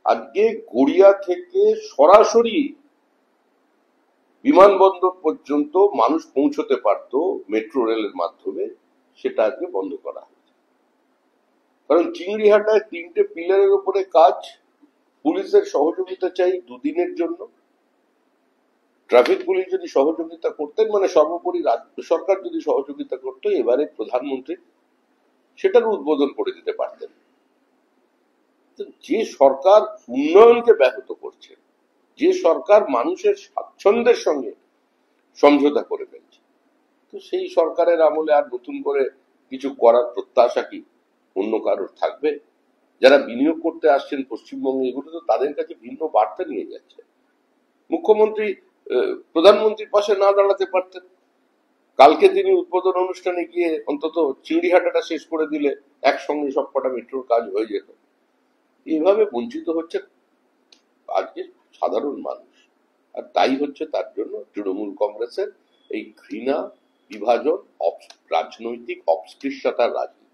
আজকে গড়িয়া থেকে সরাসরি বিমানবন্দর পর্যন্ত মানুষ পৌঁছতে পারত মেট্রো রেলের মাধ্যমে, সেটা আজকে বন্ধ করা হয়েছে। কারণ চিংড়িহাটায় 3টে পিলারের উপরে কাজ, পুলিশের সহযোগিতা চাই দুদিনের জন্য। ট্রাফিক পুলিশ যদি সহযোগিতা করতেন, মানে সর্বোপরি রাজ্য সরকার যদি সহযোগিতা করতো, এবারে প্রধানমন্ত্রী সেটার উদ্বোধন করে দিতে পারতেন। যে সরকার উন্নয়নকে ব্যাহত করছে, যে সরকার মানুষের স্বাচ্ছন্দ্যের সঙ্গে সমঝোতা করে ফেলছে, তো সেই সরকারের আমলে আর নতুন করে কিছু করার প্রত্যাশা কি অন্য কারোর থাকবে? যারা বিনিয়োগ করতে আসছেন পশ্চিমবঙ্গে, এগুলো তো তাদের কাছে ভিন্ন বার্তা নিয়ে যাচ্ছে। মুখ্যমন্ত্রী প্রধানমন্ত্রীর পাশে না দাঁড়াতে পারতেন? কালকে তিনি উদ্বোধন অনুষ্ঠানে গিয়ে অন্তত চিংড়িহাটাটা শেষ করে দিলে একসঙ্গে সবকটা মেট্রোর কাজ হয়ে যেত। এইভাবে বঞ্চিত হচ্ছে আজকে সাধারণ মানুষ। আর তাই হচ্ছে তার জন্য তৃণমূল কংগ্রেসের এই ঘৃণা, বিভাজন, রাজনৈতিক অস্পৃশ্যতার রাজনীতি।